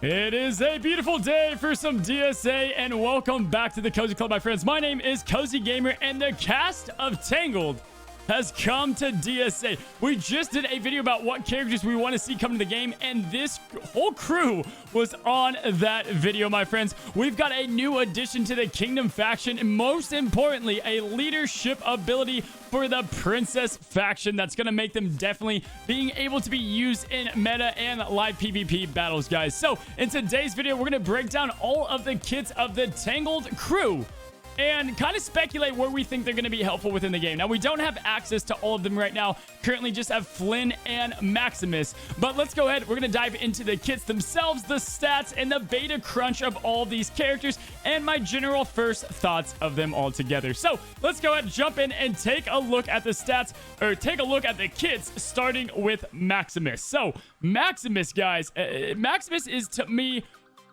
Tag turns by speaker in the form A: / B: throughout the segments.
A: It is a beautiful day for some DSA, and welcome back to the Cozy Club, my friends. My name is Cozy Gamer, and the cast of Tangled has come to DSA. We just did a video about what characters we want to see come to the game, and this whole crew was on that video, my friends. We've got a new addition to the Kingdom faction, and most importantly, a leadership ability for the Princess faction that's going to make them definitely being able to be used in meta and live PvP battles, guys. So in today's video, we're going to break down all of the kits of the Tangled crew and kind of speculate where we think they're going to be helpful within the game. Now, we don't have access to all of them right now. Currently just have Flynn and Maximus. But let's go ahead. We're going to dive into the kits themselves, the stats, and the beta crunch of all of these characters, and my general first thoughts of them all together. So let's go ahead and jump in and take a look at the stats, or take a look at the kits, starting with Maximus. So Maximus, guys, Maximus is, to me,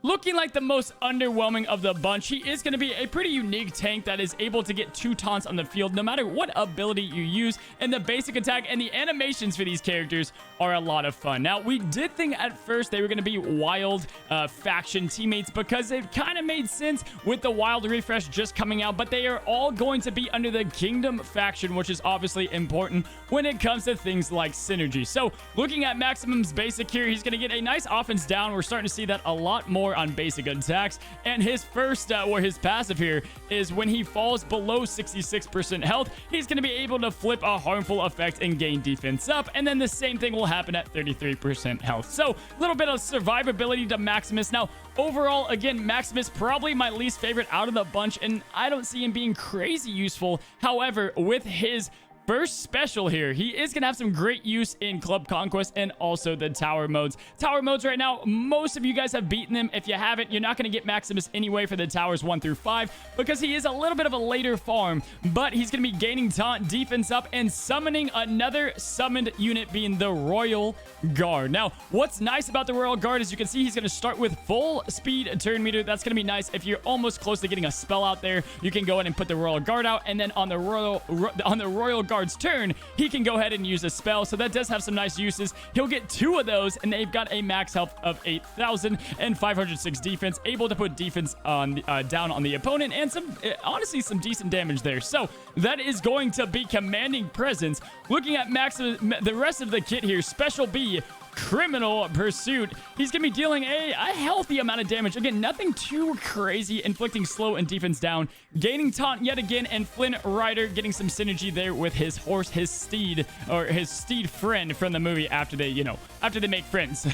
A: looking like the most underwhelming of the bunch. He is going to be a pretty unique tank that is able to get 2 taunts on the field no matter what ability you use, and the basic attack and the animations for these characters are a lot of fun. Now, we did think at first they were going to be wild faction teammates because it kind of made sense with the wild refresh just coming out, but they are all going to be under the Kingdom faction, which is obviously important when it comes to things like synergy. So looking at Maximum's basic here, he's going to get a nice offense down. We're starting to see that a lot more on basic attacks, and his first or his passive here is when he falls below 66% health, he's going to be able to flip a harmful effect and gain defense up, and then the same thing will happen at 33% health. So a little bit of survivability to Maximus. Now overall, again, Maximus probably my least favorite out of the bunch, and I don't see him being crazy useful. However, with his first special here, he is going to have some great use in Club Conquest and also the Tower modes. Tower modes right now, most of you guys have beaten them. If you haven't, you're not going to get Maximus anyway for the Towers 1 through 5 because he is a little bit of a later farm, but he's going to be gaining taunt, defense up, and summoning another summoned unit being the Royal Guard. Now, what's nice about the Royal Guard is you can see he's going to start with full speed turn meter. That's going to be nice. If you're almost close to getting a spell out there, you can go ahead and put the Royal Guard out, and then on the Royal Guard's turn, he can go ahead and use a spell. So that does have some nice uses. He'll get 2 of those, and they've got a max health of 8,000 and 506 defense, able to put defense on down on the opponent, and some honestly some decent damage there. So that is going to be commanding presence. Looking at the rest of the kit here, Special B, Criminal Pursuit, he's going to be dealing a healthy amount of damage. Again, nothing too crazy, inflicting slow and defense down, gaining taunt yet again, and Flynn Rider getting some synergy there with his horse, his steed, or his steed friend from the movie after they, after they make friends.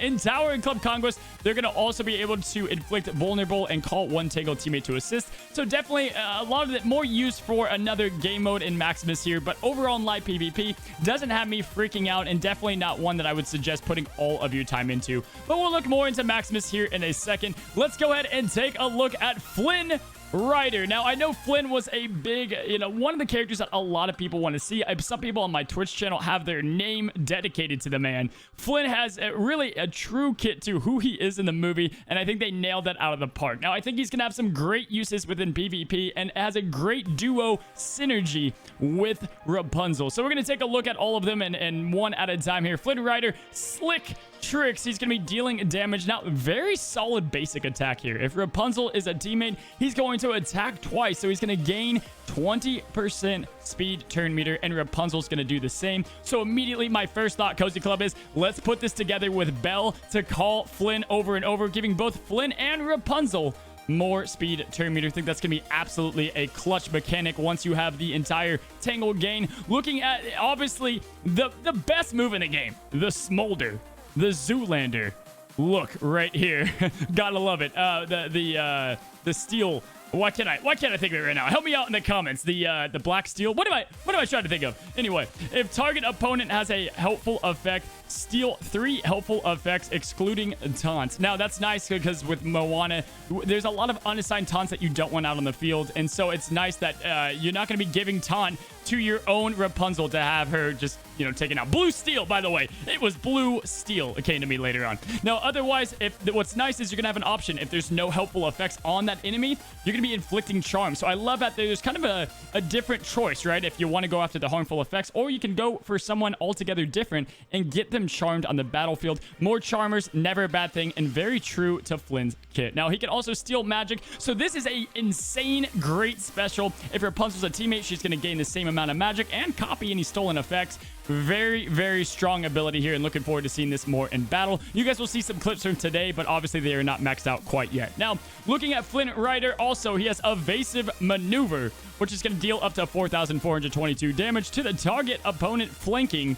A: In Tower and Club Conquest, they're going to also be able to inflict vulnerable and call one Tangled teammate to assist. So definitely a lot of it more used for another game mode in Maximus here, but overall in live PvP, doesn't have me freaking out, and definitely not one that I would suggest putting all of your time into. But we'll look more into Maximus here in a second. Let's go ahead and take a look at Flynn Rider. Now, I know Flynn was a big, one of the characters that a lot of people want to see. Some people on my Twitch channel have their name dedicated to the man. Flynn has really a true kit to who he is in the movie, and I think they nailed that out of the park. Now, I think he's going to have some great uses within PvP, and has a great duo synergy with Rapunzel. So we're going to take a look at all of them and one at a time here. Flynn Rider, slick tricks. He's going to be dealing damage. Now, very solid basic attack here. If Rapunzel is a teammate, he's going to attack twice, so he's going to gain 20% speed turn meter, and Rapunzel's going to do the same. So immediately my first thought, Cozy Club, is let's put this together with Belle to call Flynn over and over, giving both Flynn and Rapunzel more speed turn meter. I think that's gonna be absolutely a clutch mechanic once you have the entire Tangled gain. Looking at obviously the best move in the game, the Smolder, the Zoolander. Look right here. Gotta love it. The steel. Why can't I think of it right now? Help me out in the comments. The black steel. What am I trying to think of? Anyway, if target opponent has a helpful effect, steal 3 helpful effects excluding taunts. Now that's nice because with Moana, there's a lot of unassigned taunts that you don't want out on the field, and so it's nice that you're not going to be giving taunt to your own Rapunzel to have her just, you know, taken out. Blue steel, by the way. It was blue steel. It came to me later on. Now, otherwise, what's nice is you're going to have an option. If there's no helpful effects on that enemy, you're going to be inflicting charm. So I love that there's kind of a different choice, right? If you want to go after the harmful effects, or you can go for someone altogether different and get them charmed on the battlefield. More charmers, never a bad thing, and very true to Flynn's kit. Now, he can also steal magic. So this is a insane, great special. If Rapunzel's a teammate, she's going to gain the same amount of magic and copy any stolen effects. Very, very strong ability here, and looking forward to seeing this more in battle. You guys will see some clips from today, but obviously they are not maxed out quite yet. Now, looking at Flynn Rider, also, he has evasive maneuver, which is going to deal up to 4,422 damage to the target opponent flanking.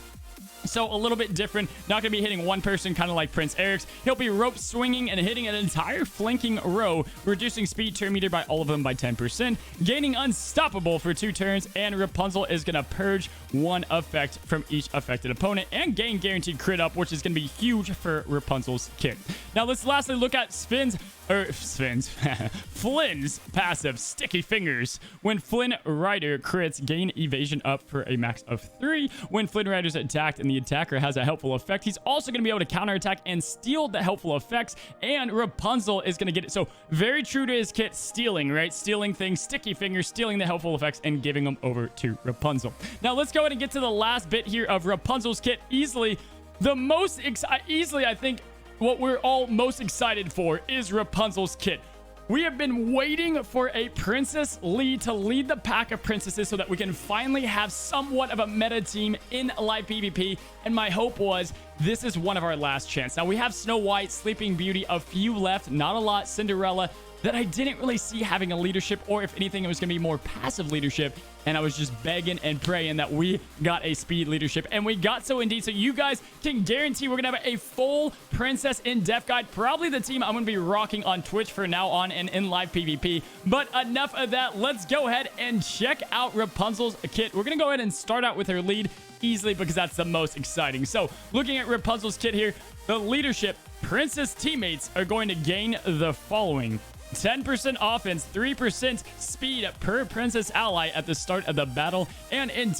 A: So a little bit different. Not going to be hitting one person, kind of like Prince Eric's. He'll be rope swinging and hitting an entire flanking row, reducing speed turn meter by all of them by 10%, gaining unstoppable for 2 turns, and Rapunzel is going to purge 1 effect from each affected opponent and gain guaranteed crit up, which is going to be huge for Rapunzel's kit. Now let's lastly look at Flynn's passive, Sticky Fingers. When Flynn Rider crits, gain evasion up for a max of 3. When Flynn Rider's attacked and the attacker has a helpful effect, he's also going to be able to counterattack and steal the helpful effects, and Rapunzel is going to get it. So very true to his kit, stealing, right? Stealing things, Sticky Fingers, stealing the helpful effects, and giving them over to Rapunzel. Now let's go ahead and get to the last bit here of Rapunzel's kit. Easily, I think, what we're all most excited for is Rapunzel's kit. We have been waiting for a princess lead to lead the pack of princesses so that we can finally have somewhat of a meta team in live PvP. And my hope was this is one of our last chance. Now we have Snow White, Sleeping Beauty, a few left, not a lot, Cinderella, that I didn't really see having a leadership, or if anything, it was going to be more passive leadership. And I was just begging and praying that we got a speed leadership, and we got so indeed. So you guys can guarantee we're going to have a full princess in-depth guide. Probably the team I'm going to be rocking on Twitch for now on and in live PvP. But enough of that. Let's go ahead and check out Rapunzel's kit. We're going to go ahead and start out with her lead easily because that's the most exciting. So looking at Rapunzel's kit here, the leadership princess teammates are going to gain the following: 10% offense, 3% speed per princess ally at the start of the battle. And in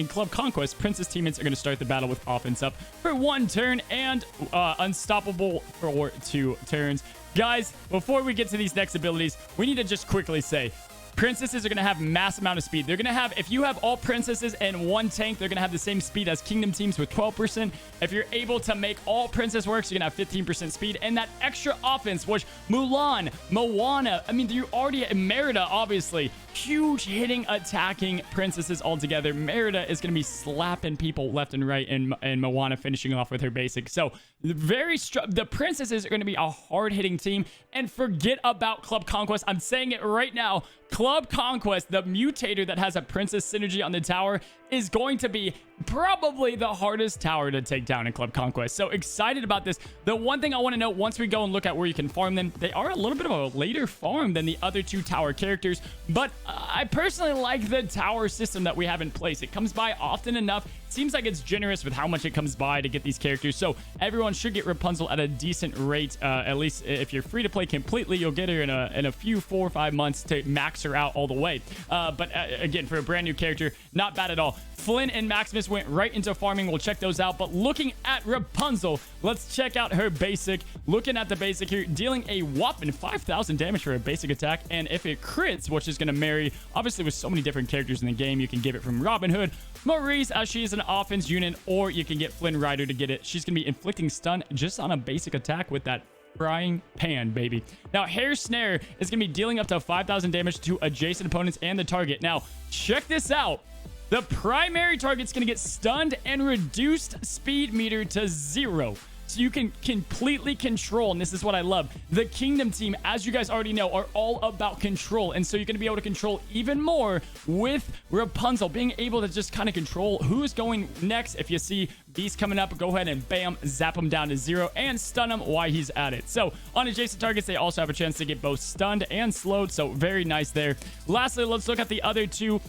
A: Club Conquest, princess teammates are going to start the battle with offense up for 1 turn and unstoppable for 2 turns. Guys, before we get to these next abilities, we need to just quickly say, princesses are going to have mass amount of speed. They're going to have, if you have all princesses and 1 tank, they're going to have the same speed as kingdom teams with 12%. If you're able to make all princess works, you're going to have 15% speed. And that extra offense, which Mulan, Moana, I mean, you already, Merida, obviously, huge hitting, attacking princesses altogether. Merida is going to be slapping people left and right, and Moana finishing off with her basic. So the princesses are going to be a hard-hitting team. And forget about Club Conquest. I'm saying it right now. Club Conquest, the mutator that has a princess synergy on the tower, is going to be probably the hardest tower to take down in Club Conquest. So excited about this. The one thing I want to know, once we go and look at where you can farm them, they are a little bit of a later farm than the other 2 tower characters, but I personally like the tower system that we have in place. It comes by often enough. It seems like it's generous with how much it comes by to get these characters. So everyone should get Rapunzel at a decent rate. At least if you're free to play completely, you'll get her in a few 4 or 5 months to max her out all the way. But again, for a brand new character, not bad at all. Flynn and Maximus went right into farming. We'll check those out. But looking at Rapunzel, let's check out her basic. Looking at the basic here, dealing a whopping 5,000 damage for a basic attack. And if it crits, which is going to marry, obviously with so many different characters in the game, you can give it from Robin Hood, Maurice, as she is an offense unit, or you can get Flynn Rider to get it. She's going to be inflicting stun just on a basic attack with that frying pan, baby. Now, Hair Snare is going to be dealing up to 5,000 damage to adjacent opponents and the target. Now, check this out. The primary target's going to get stunned and reduced speed meter to 0. So you can completely control, and this is what I love. The Kingdom team, as you guys already know, are all about control. And so you're going to be able to control even more with Rapunzel, being able to just kind of control who's going next. If you see Beast coming up, go ahead and bam, zap him down to 0 and stun him while he's at it. So on adjacent targets, they also have a chance to get both stunned and slowed. So very nice there. Lastly, let's look at the other 2.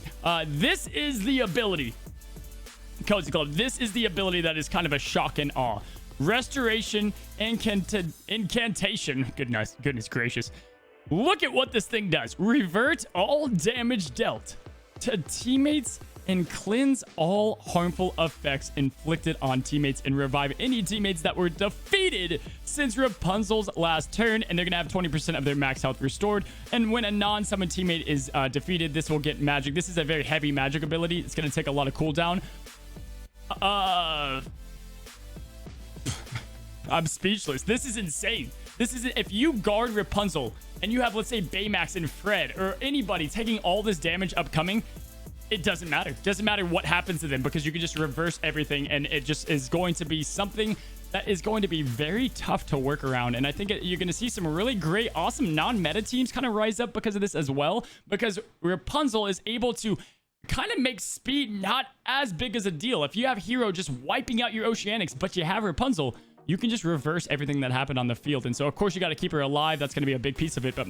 A: This is the ability. Cozy Club, this is the ability that is kind of a shock and awe. Restoration incantation. Goodness gracious. Look at what this thing does. Revert all damage dealt to teammates and cleanse all harmful effects inflicted on teammates and revive any teammates that were defeated since Rapunzel's last turn, and they're gonna have 20% of their max health restored. And when a non-summon teammate is defeated, this will get magic. This is a very heavy magic ability. It's gonna take a lot of cooldown. I'm speechless. This is insane. This is, if you guard Rapunzel and you have, let's say, Baymax and Fred or anybody taking all this damage upcoming, it doesn't matter. It doesn't matter what happens to them, because you can just reverse everything, and it just is going to be something that is going to be very tough to work around. And I think you're going to see some really great, awesome non-meta teams kind of rise up because of this as well, because Rapunzel is able to kind of make speed not as big as a deal. If you have Hero just wiping out your Oceanics, but you have Rapunzel, you can just reverse everything that happened on the field. And so, of course, you got to keep her alive. That's going to be a big piece of it. But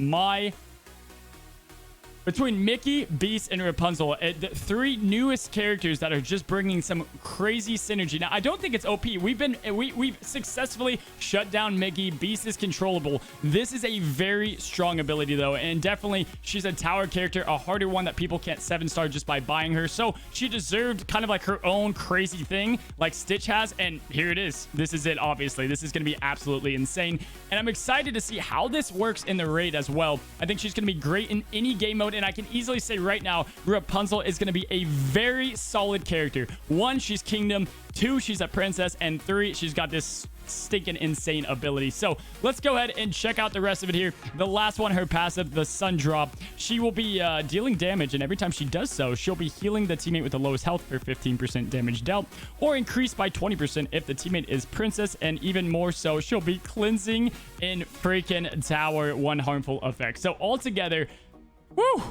A: between Mickey, Beast, and Rapunzel, the three newest characters that are just bringing some crazy synergy. Now, I don't think it's OP. We've successfully shut down Mickey. Beast is controllable. This is a very strong ability, though, and definitely she's a tower character, a harder one that people can't 7-star just by buying her. So she deserved kind of like her own crazy thing like Stitch has, and here it is. This is it, obviously. This is going to be absolutely insane, and I'm excited to see how this works in the raid as well. I think she's going to be great in any game mode. And I can easily say right now, Rapunzel is going to be a very solid character. 1, she's Kingdom. 2, she's a princess. And 3, she's got this stinking insane ability. So let's go ahead and check out the rest of it here. The last one, her passive, the Sun Drop. She will be dealing damage, and every time she does so, she'll be healing the teammate with the lowest health for 15% damage dealt, or increased by 20% if the teammate is princess, and even more so, she'll be cleansing in freaking tower 1 harmful effect. So altogether, woo!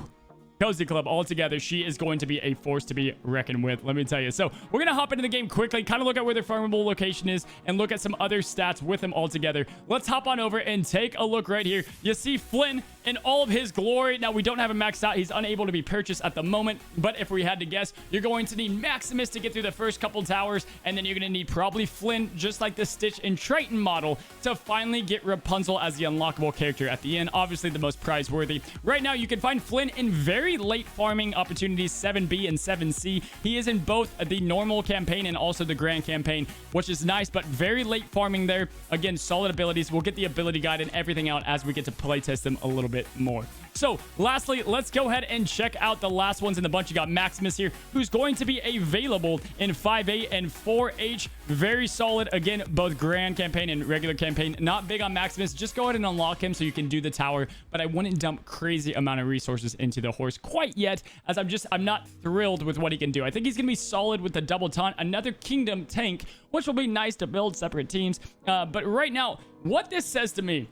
A: Cozy Club altogether, she is going to be a force to be reckoned with, let me tell you. So we're gonna hop into the game quickly, kind of look at where their farmable location is, and look at some other stats with them altogether. Let's hop on over and take a look right here. You see Flynn in all of his glory. Now, we don't have him maxed out. He's unable to be purchased at the moment, but if we had to guess, you're going to need Maximus to get through the first couple towers, and then you're gonna need probably Flynn, just like the Stitch and Triton model, to finally get Rapunzel as the unlockable character at the end. Obviously, the most prize worthy. Right now, you can find Flynn in very late farming opportunities, 7B and 7C. He is in both the normal campaign and also the grand campaign, which is nice, but very late farming there. Again, solid abilities. We'll get the ability guide and everything out as we get to playtest them a little bit more. So lastly, let's go ahead and check out the last ones in the bunch. You got Maximus here, who's going to be available in 5A and 4H. Very solid. Again, both grand campaign and regular campaign. Not big on Maximus. Just go ahead and unlock him so you can do the tower, but I wouldn't dump crazy amount of resources into the horse quite yet, as I'm not thrilled with what he can do. I think he's gonna be solid with the double taunt, another Kingdom tank, which will be nice to build separate teams. But right now, what this says to me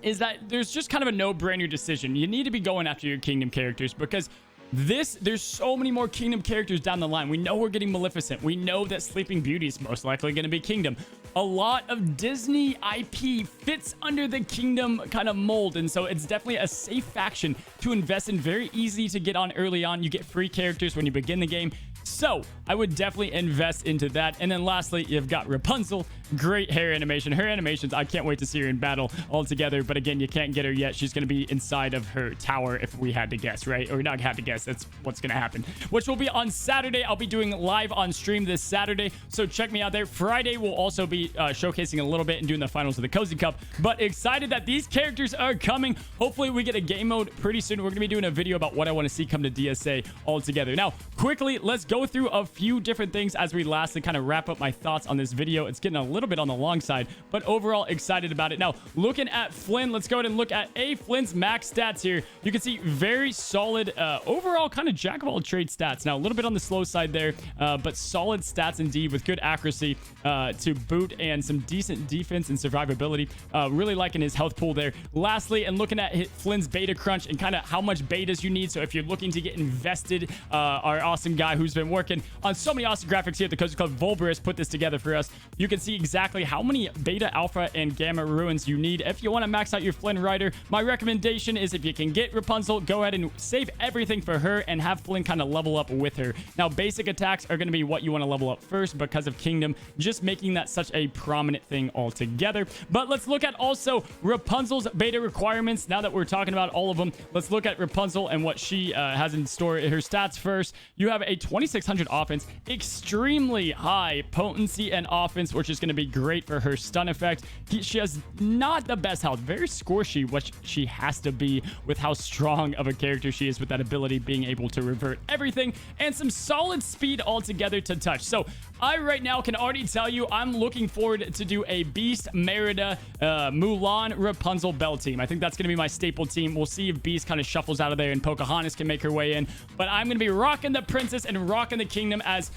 A: is that there's just kind of a no-brainer decision. You need to be going after your Kingdom characters, because there's so many more Kingdom characters down the line. We know we're getting Maleficent. We know that Sleeping Beauty is most likely going to be Kingdom. A lot of Disney IP fits under the Kingdom kind of mold, and so it's definitely a safe faction to invest in. Very easy to get on early on. You get free characters when you begin the game. So I would definitely invest into that. And then lastly, you've got Rapunzel. Great hair animation. Her animations, I can't wait to see her in battle altogether. But again, you can't get her yet. She's going to be inside of her tower if we had to guess, right? Or not had to guess. That's what's going to happen. Which will be on Saturday. I'll be doing live on stream this Saturday, so check me out there. Friday, we'll also be showcasing a little bit and doing the finals of the Cozy Cup. But excited that these characters are coming. Hopefully, we get a game mode pretty soon. We're going to be doing a video about what I want to see come to DSA altogether. Now, quickly, let's go through a few different things as we lastly kind of wrap up my thoughts on this video. It's getting a little bit on the long side, but overall excited about it. Now, looking at Flynn, let's go ahead and look at Flynn's max stats here. You can see very solid overall kind of jack of all trade stats. Now, a little bit on the slow side there, but solid stats indeed with good accuracy to boot and some decent defense and survivability. Really liking his health pool there. Lastly, and looking at Flynn's beta crunch and kind of how much betas you need. So if you're looking to get invested, our awesome guy who's been working on so many awesome graphics here at the Cozy Club, Volberus, put this together for us. You can see exactly how many beta, alpha, and gamma ruins you need if you want to max out your Flynn Rider. My recommendation is if you can get Rapunzel, go ahead and save everything for her and have Flynn kind of level up with her. Now, basic attacks are going to be what you want to level up first because of Kingdom, just making that such a a prominent thing altogether. But let's look at also Rapunzel's beta requirements. Now that we're talking about all of them, let's look at Rapunzel and what she has in store. Her stats first. You have a 2600 offense, extremely high potency and offense, which is going to be great for her stun effect. She has not the best health, very squishy, which she has to be with how strong of a character she is with that ability being able to revert everything, and some solid speed altogether to touch. So I right now can already tell you I'm looking forward to do a Beast, Merida, Mulan, Rapunzel, Belle team. I think that's going to be my staple team. We'll see if Beast kind of shuffles out of there and Pocahontas can make her way in, but I'm going to be rocking the princess and rocking the kingdom as...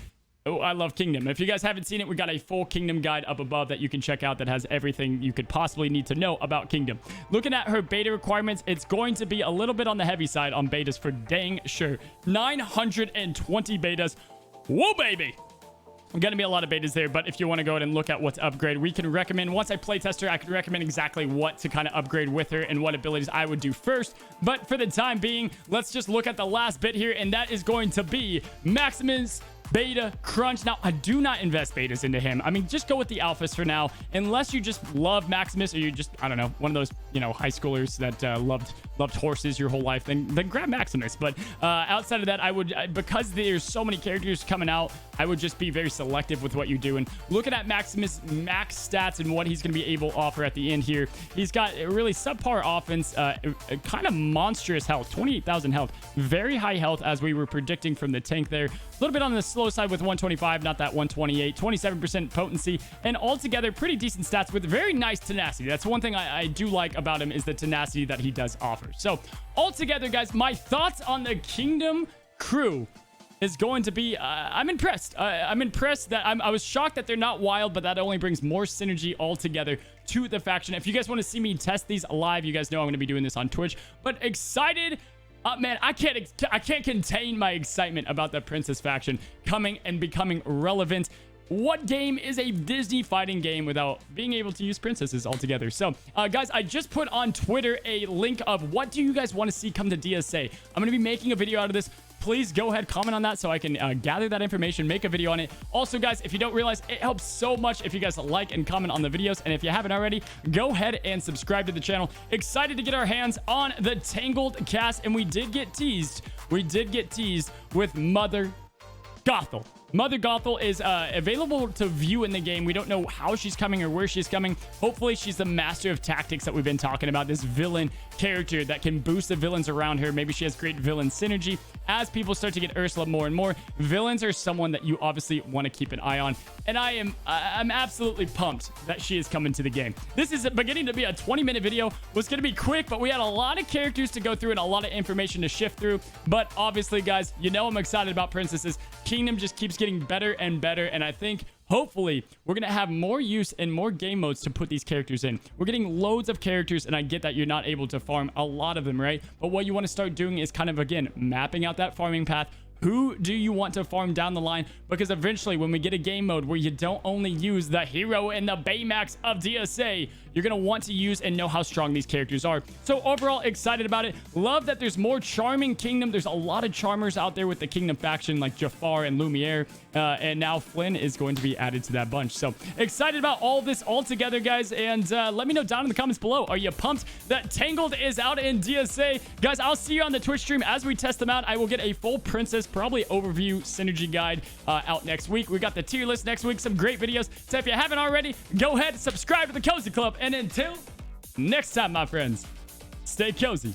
A: Oh, I love Kingdom. If you guys haven't seen it, we got a full Kingdom guide up above that you can check out that has everything you could possibly need to know about Kingdom. Looking at her beta requirements, it's going to be a little bit on the heavy side on betas for dang sure. 920 betas. Whoa, baby! Going to be a lot of betas there, but if you want to go ahead and look at what to upgrade, we can recommend, once I play test her, I can recommend exactly what to kind of upgrade with her and what abilities I would do first. But for the time being, let's just look at the last bit here, and that is going to be Maximus beta crunch. Now, I do not invest betas into him. I mean, just go with the alphas for now, unless you just love Maximus or you just, I don't know, one of those, you know, high schoolers that loved horses your whole life, then grab Maximus. But outside of that, I would, because there's so many characters coming out, I would just be very selective with what you do. And looking at Maximus max stats and what he's going to be able to offer at the end here, he's got a really subpar offense, a kind of monstrous health, 28,000 health, very high health as we were predicting from the tank there. A little bit on the slow side with 125, not that 128, 27% potency, and altogether pretty decent stats with very nice tenacity. That's one thing I do like about him, is the tenacity that he does offer. So altogether, guys, my thoughts on the Kingdom crew is going to be, I'm impressed. I'm impressed that I was shocked that they're not wild, but that only brings more synergy altogether to the faction. If you guys want to see me test these live, you guys know I'm going to be doing this on Twitch, but excited. Man, I can't contain my excitement about the Princess faction coming and becoming relevant. What game is a Disney fighting game without being able to use princesses altogether? So, guys, I just put on Twitter a link of what do you guys want to see come to DSA. I'm going to be making a video out of this. Please go ahead, comment on that so I can gather that information, make a video on it. Also, guys, if you don't realize, it helps so much if you guys like and comment on the videos. And if you haven't already, go ahead and subscribe to the channel. Excited to get our hands on the Tangled Cast. And we did get teased. We did get teased with Mother Gothel. Mother Gothel is available to view in the game. We don't know how she's coming or where she's coming. Hopefully, she's the master of tactics that we've been talking about. This villain character that can boost the villains around her. Maybe she has great villain synergy. As people start to get Ursula more and more, villains are someone that you obviously want to keep an eye on. And I'm absolutely pumped that she is coming to the game. This is beginning to be a 20-minute video. Was going to be quick, but we had a lot of characters to go through and a lot of information to shift through. But obviously, guys, you know I'm excited about princesses. Kingdom just keeps getting better and better, and I think hopefully we're gonna have more use and more game modes to put these characters in. We're getting loads of characters, and I get that you're not able to farm a lot of them, right? But what you want to start doing is kind of, again, mapping out that farming path. Who do you want to farm down the line? Because eventually, when we get a game mode where you don't only use the hero and the Baymax of DSA, you're going to want to use and know how strong these characters are. So overall, excited about it. Love that there's more charming Kingdom. There's a lot of charmers out there with the Kingdom faction like Jafar and Lumiere. And now Flynn is going to be added to that bunch. So excited about all this all together, guys. And let me know down in the comments below. Are you pumped that Tangled is out in DSA? Guys, I'll see you on the Twitch stream as we test them out. I will get a full princess, probably overview synergy guide out next week. We got the tier list next week. Some great videos. So if you haven't already, go ahead and subscribe to the Cozy Club. And until next time, my friends, stay cozy.